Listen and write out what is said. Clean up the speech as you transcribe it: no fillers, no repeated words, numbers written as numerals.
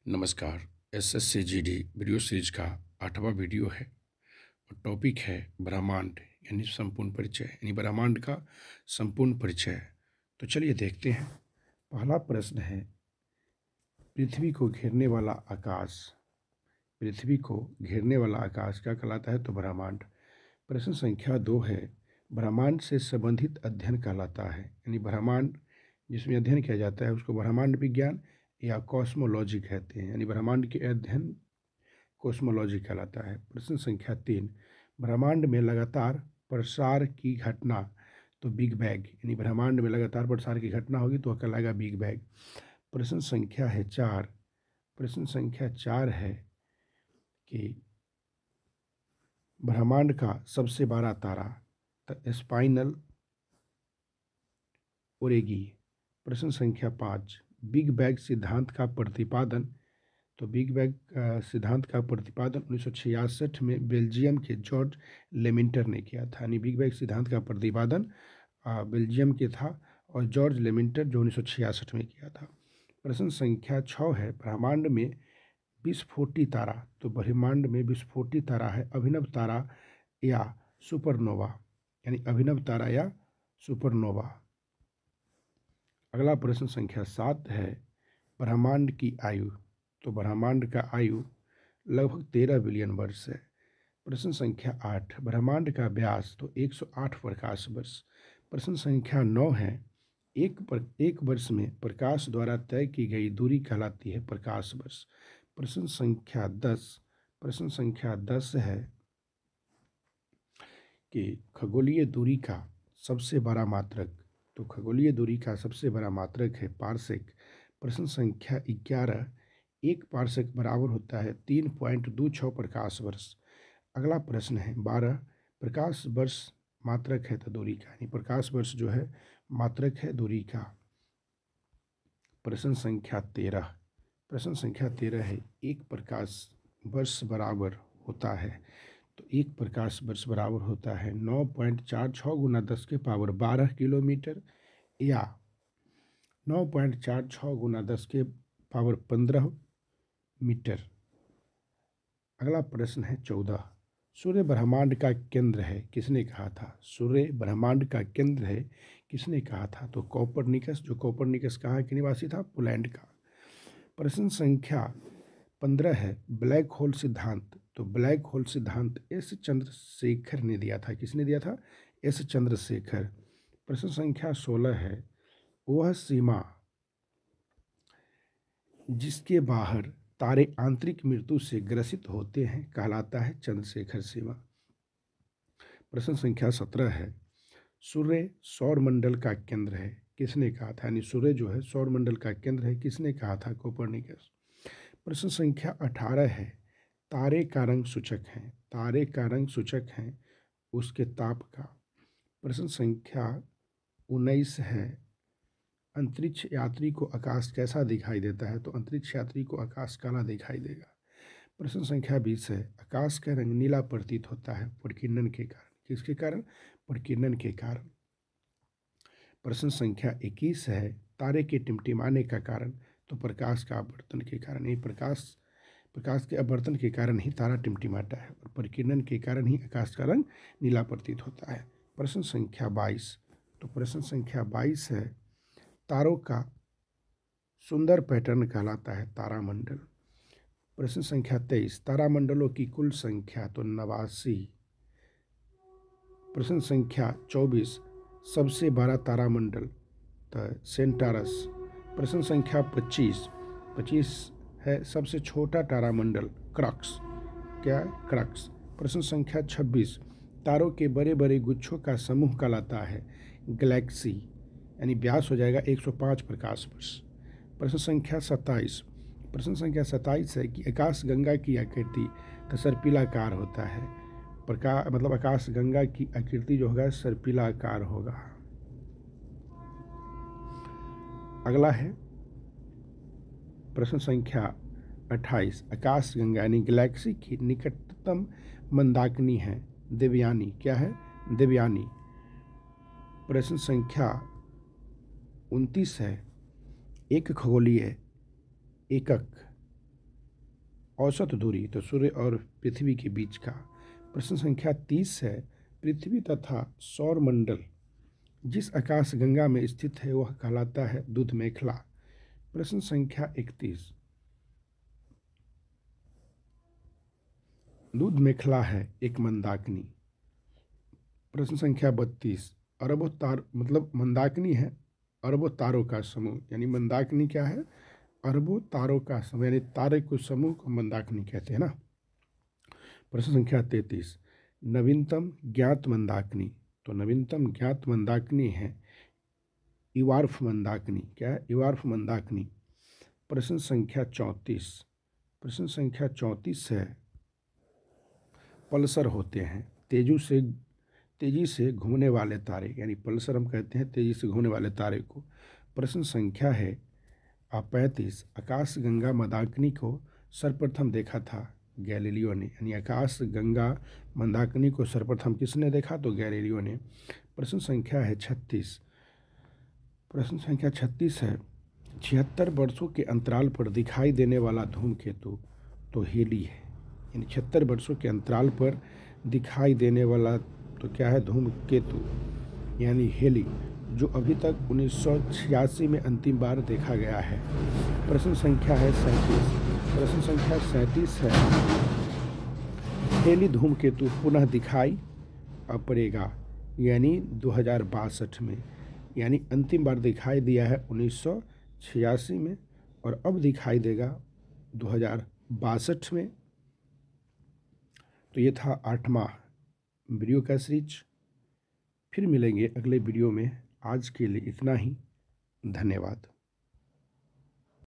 नमस्कार। SSC GD video series का 8वां video है और टॉपिक है ब्रह्मांड यानी संपूर्ण परिचय यानी ब्रह्मांड का संपूर्ण परिचय। तो चलिए देखते हैं। पहला प्रश्न है, पृथ्वी को घेरने वाला आकाश। पृथ्वी को घेरने वाला आकाश क्या कहलाता है? तो ब्रह्मांड। प्रश्न संख्या 2 है, ब्रह्मांड से संबंधित अध्ययन कहलाता है यानी ब्रह्मांड जिसमें अध्ययन किया जाता है उसको ब्रह्मांड विज्ञान या कॉस्मोलॉजी कहते हैं यानी ब्रह्मांड के अध्ययन कॉस्मोलॉजी कहलाता है। प्रश्न संख्या 3, ब्रह्मांड में लगातार प्रसार की घटना। तो बिग बैंग यानी ब्रह्मांड में लगातार प्रसार की घटना होगी तो वह कहलाएगा बिग बैंग। प्रश्न संख्या है 4। प्रश्न संख्या 4 है कि ब्रह्मांड का सबसे बड़ा तारा स्पाइनल ओरेगी। प्रश्न संख्या 5, बिग बैंग सिद्धांत का प्रतिपादन। तो बिग बैंग सिद्धांत का प्रतिपादन 1966 में बेल्जियम के जॉर्ज लेमिंटर ने किया था यानी बिग बैंग सिद्धांत का प्रतिपादन बेल्जियम के था और जॉर्ज लेमिंटर जो 1966 में किया था। प्रश्न संख्या 6 है, ब्रह्मांड में विस्फोटी तारा। तो ब्रह्मांड में विस्फोटी तारा है अभिनव तारा या सुपरनोवा यानी अभिनव तारा या सुपरनोवा। अगला प्रश्न संख्या 7 है, ब्रह्मांड की आयु। तो ब्रह्मांड का आयु लगभग 13 बिलियन वर्ष है। प्रश्न संख्या 8, ब्रह्मांड का व्यास। तो 108 प्रकाश वर्ष। प्रश्न संख्या 9 है, एक वर्ष में प्रकाश द्वारा तय की गई दूरी कहलाती है प्रकाश वर्ष। प्रश्न संख्या 10 है कि खगोलीय दूरी का सबसे बड़ा मात्रक। तो खगोलीय दूरी का सबसे बड़ा मात्रक है पार्सेक। प्रश्न संख्या 11, एक पार्सेक बराबर होता है 3.26 प्रकाश वर्ष। अगला प्रश्न है 12, प्रकाश वर्ष मात्रक है तो दूरी का यानी प्रकाश वर्ष जो है मात्रक है दूरी का। प्रश्न संख्या 13 है, एक प्रकाश वर्ष बराबर होता है। तो एक प्रकाश वर्ष बराबर होता है 9.46 गुना 10 के पावर 12 किलोमीटर या 9.46 गुना 10 के पावर 15 मीटर। अगला प्रश्न है 14, सूर्य ब्रह्मांड का केंद्र है किसने कहा था? सूर्य ब्रह्मांड का केंद्र है किसने कहा था? तो कोपरनिकस, जो कोपरनिकस कहाँ के निवासी था? पोलैंड का। प्रश्न संख्या 15 है, ब्लैक होल सिद्धांत। तो ब्लैक होल सिद्धांत एस चंद्रशेखर ने दिया था। किसने दिया था? एस चंद्रशेखर। प्रश्न संख्या 16 है, वह सीमा जिसके बाहर तारे आंतरिक मृत्यु से ग्रसित होते हैं कहलाता है चंद्रशेखर सीमा। प्रश्न संख्या 17 है, सूर्य सौरमंडल का केंद्र है किसने कहा था? यानी सूर्य जो है सौरमंडल का केंद्र है किसने कहा था? कोपरनिकस। प्रश्न संख्या 18 है, तारे का रंग सूचक है। तारे का रंग सूचक है उसके ताप का। प्रश्न संख्या 19 है, अंतरिक्ष यात्री को आकाश कैसा दिखाई देता है? तो अंतरिक्ष यात्री को आकाश काला दिखाई देगा। प्रश्न संख्या 20 है, आकाश का रंग नीला प्रतीत होता है प्रकीर्णन के कारण। किसके कारण? प्रकीर्णन के कारण। प्रश्न संख्या 21 है, तारे के टिमटिमाने का कारण। तो प्रकाश का आवर्तन के कारण। ये प्रकाश के आवर्तन के कारण ही तारा टिमटिमाता है और प्रकीर्णन के कारण ही आकाश का रंग नीला प्रतीत होता है। प्रश्न संख्या 22, तो प्रश्न संख्या 22 है, तारों का सुंदर पैटर्न कहलाता है तारामंडल। प्रश्न संख्या 23, तारामंडलों की कुल संख्या। तो 89। प्रश्न संख्या 24, सबसे बड़ा तारामंडल तो सेंटारस। प्रश्न संख्या 25 है, सबसे छोटा तारामंडल क्रक्स। क्या? क्रक्स। प्रश्न संख्या 26, तारों के बड़े बड़े गुच्छों का समूह कहलाता है गैलेक्सी यानी व्यास हो जाएगा 105 प्रकाश वर्ष। प्रश्न संख्या 27 है कि आकाश गंगा की आकृति तो सर्पिलाकार होता है। मतलब आकाश गंगा की आकृति जो होगा सर्पिलाकार होगा। अगला है प्रश्न संख्या 28, आकाश गंगा यानी गैलेक्सी की निकटतम मंदाकिनी है देवयानी। क्या है? देवयानी। प्रश्न संख्या 29 है, एक खगोलीय एकक औसत दूरी तो सूर्य और पृथ्वी के बीच का। प्रश्न संख्या 30 है, पृथ्वी तथा सौर मंडल जिस आकाश गंगा में स्थित है वह कहलाता है दूध मेखला। प्रश्न संख्या 31, दूध मेखला है एक मंदाकिनी। प्रश्न संख्या 32, अरबों तार मतलब मंदाकिनी है अरबों तारों का समूह, यानी मंदाकिनी क्या है, अरबों तारों का समूह, यानी तारे को समूह को मंदाकिनी कहते हैं ना। प्रश्न संख्या 33, नवीनतम ज्ञात मंदाकिनी तो नवीनतम ज्ञात मंदाकिनी है इवार्फ मंदाकिनी। क्या है, इवार्फ मंदाकिनी। प्रश्न संख्या 34, प्रश्न संख्या 34 है, पल्सर होते हैं तेजी से घूमने वाले तारे, यानी पल्सर हम कहते हैं तेजी से घूमने वाले तारे को। प्रश्न संख्या है 35, आकाश गंगा मंदाकिनी को सर्वप्रथम देखा था गैलीलियो ने, यानी आकाश गंगा मंदाकिनी को सर्वप्रथम किसने देखा तो गैलीलियो ने। प्रश्न संख्या है 36, प्रश्न संख्या 36 है, 76 वर्षों के अंतराल पर दिखाई देने वाला धूमकेतु तो हेली है, यानी 76 वर्षों के अंतराल पर दिखाई देने वाला तो क्या है धूमकेतु, यानी हेली, जो अभी तक 1986 में अंतिम बार देखा गया है। प्रश्न संख्या है 37, प्रश्न संख्या 37 है, हेली धूमकेतु पुनः दिखाई पड़ेगा यानी 2062 में, यानी अंतिम बार दिखाई दिया है 1986 में और अब दिखाई देगा 2062 में। तो ये था 8वां वीडियो का सीरीज। फिर मिलेंगे अगले वीडियो में। आज के लिए इतना ही, धन्यवाद।